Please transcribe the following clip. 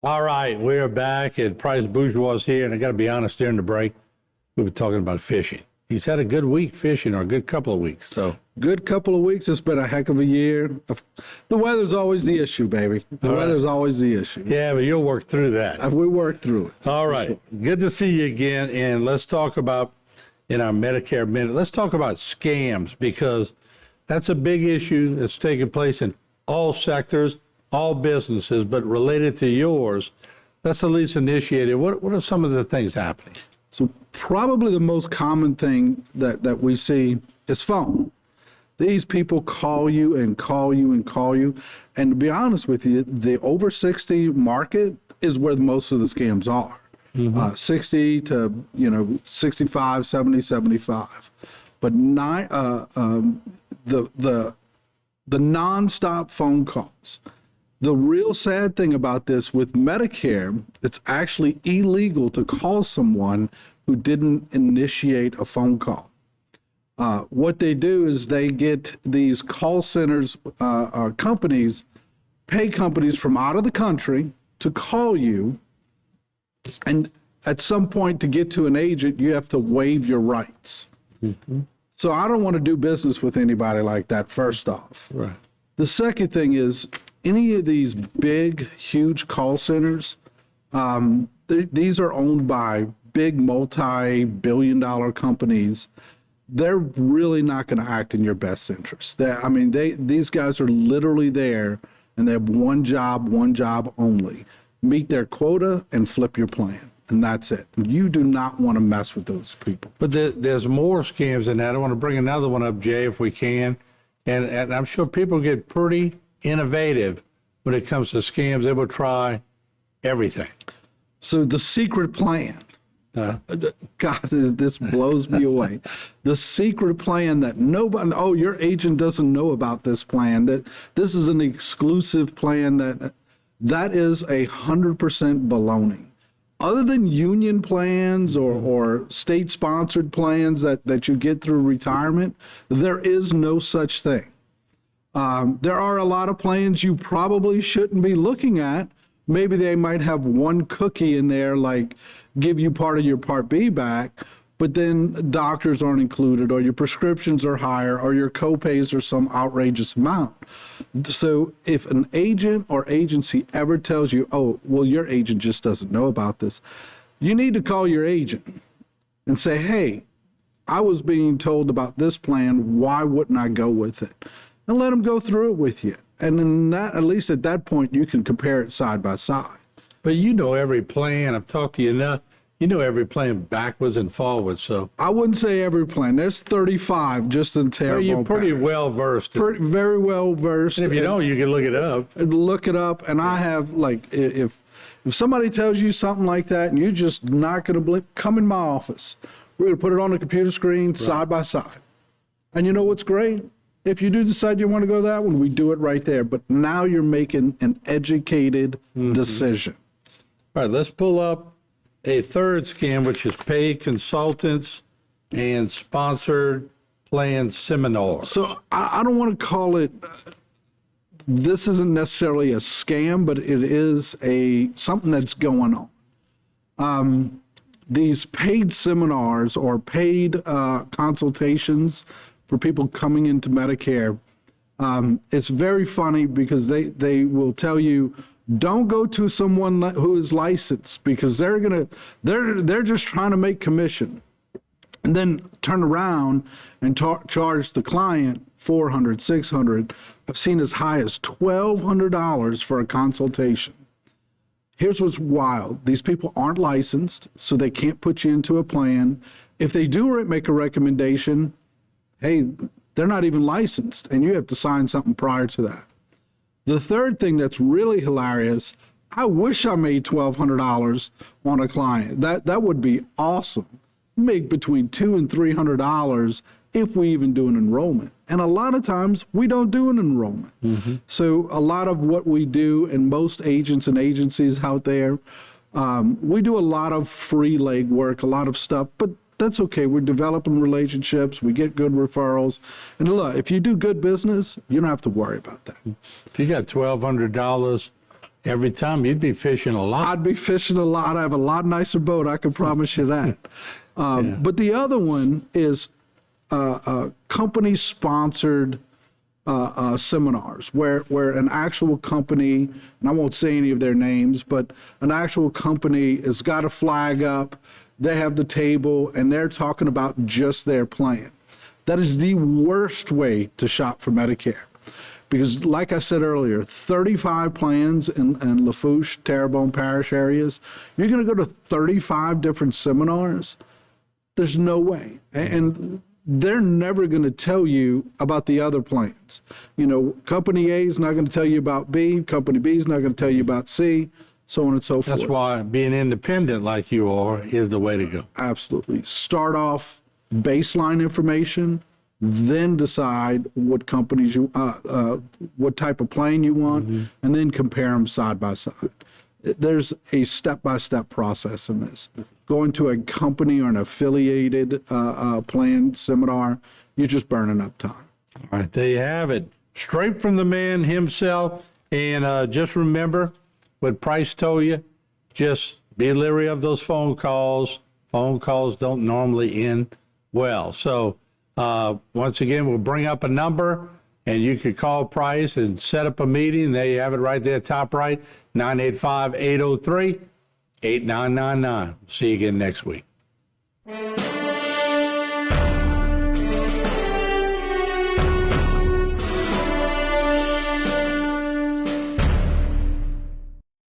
All right, we're back at Price Bourgeois here, and I got to be honest, during the break, we were talking about fishing. He's had a good week fishing, or a good couple of weeks. So good couple of weeks. It's been a heck of a year. The weather's always the issue, baby. The weather's always the issue. Yeah, but you'll work through that. We work through it. All right, sure. Good to see you again, and let's talk about, in our Medicare minute, let's talk about scams, because that's a big issue that's taking place in all sectors, all businesses, but related to yours. Let's at least initiate it. What are some of the things happening? So probably the most common thing that we see is phone. These people call you and call you and call you. And to be honest with you, the over 60 market is where most of the scams are. 60 to 65, 70, 75. But the nonstop phone calls. The real sad thing about this with Medicare, it's actually illegal to call someone who didn't initiate a phone call. What they do is they get these call centers, companies, pay companies from out of the country to call you. And at some point to get to an agent, you have to waive your rights. So I don't want to do business with anybody like that, first off. Right. The second thing is, any of these big, huge call centers, these are owned by big multi-billion-dollar companies. They're really not going to act in your best interest. These guys are literally there, and they have one job only. Meet their quota and flip your plan, and that's it. You do not want to mess with those people. But there's more scams than that. I want to bring another one up, Jay, if we can. And I'm sure people get pretty innovative when it comes to scams. They will try everything. So the secret plan, God, this blows me away. The secret plan that nobody, your agent doesn't know about this plan, that this is an exclusive plan, that is 100% baloney. Other than union plans or state-sponsored plans that you get through retirement, there is no such thing. There are a lot of plans you probably shouldn't be looking at. Maybe they might have one cookie in there, like give you part of your Part B back, but then doctors aren't included, or your prescriptions are higher, or your copays are some outrageous amount. So if an agent or agency ever tells you, your agent just doesn't know about this, you need to call your agent and say, hey, I was being told about this plan. Why wouldn't I go with it? And let them go through it with you. And then at least at that point, you can compare it side by side. But you know every plan. I've talked to you enough. You know every plan backwards and forwards. So I wouldn't say every plan. There's 35 just in terrible. You're pretty well versed. Very well versed. And if you don't, you can look it up. Look it up. And I have, if somebody tells you something like that and you're just not going to believe, come in my office. We're going to put it on the computer screen side by side. And you know what's great? If you do decide you want to go that one, we do it right there. But now you're making an educated decision. All right, let's pull up a third scam, which is paid consultants and sponsored plan seminars. So I don't want to call it, this isn't necessarily a scam, but it is something that's going on. These paid seminars or paid consultations for people coming into Medicare, it's very funny because they will tell you, don't go to someone who is licensed, because they're just trying to make commission, and then turn around and charge the client $400, $600. I've seen as high as $1,200 for a consultation. Here's what's wild. These people aren't licensed, so they can't put you into a plan. If they do make a recommendation, hey, they're not even licensed, and you have to sign something prior to that. The third thing that's really hilarious, I wish I made $1,200 on a client. That would be awesome. Make between $200 and $300 if we even do an enrollment. And a lot of times we don't do an enrollment. So a lot of what we do, and most agents and agencies out there, we do a lot of free legwork, a lot of stuff, but that's okay. We're developing relationships. We get good referrals. And look, if you do good business, you don't have to worry about that. If you got $1,200 Every time you'd be fishing a lot. I'd be fishing a lot. I have a lot nicer boat, I can promise you that. But the other one is company-sponsored seminars where an actual company, and I won't say any of their names, but an actual company has got a flag up, they have the table, and they're talking about just their plan. That is the worst way to shop for Medicare. Because like I said earlier, 35 plans in Lafourche, Terrebonne Parish areas, you're going to go to 35 different seminars? There's no way. And they're never going to tell you about the other plans. You know, company A is not going to tell you about B, company B is not going to tell you about C, so on and so forth. That's why being independent like you are is the way to go. Absolutely. Start off baseline information, then decide what companies you, what type of plane you want, and then compare them side by side. There's a step-by-step process in this. Going to a company or an affiliated plan seminar, you're just burning up time. All right, there you have it. Straight from the man himself. And just remember what Price told you. Just be leery of those phone calls. Phone calls don't normally end well. So once again, we'll bring up a number, and you could call Price and set up a meeting. There you have it right there, top right, 985-803-8999. See you again next week.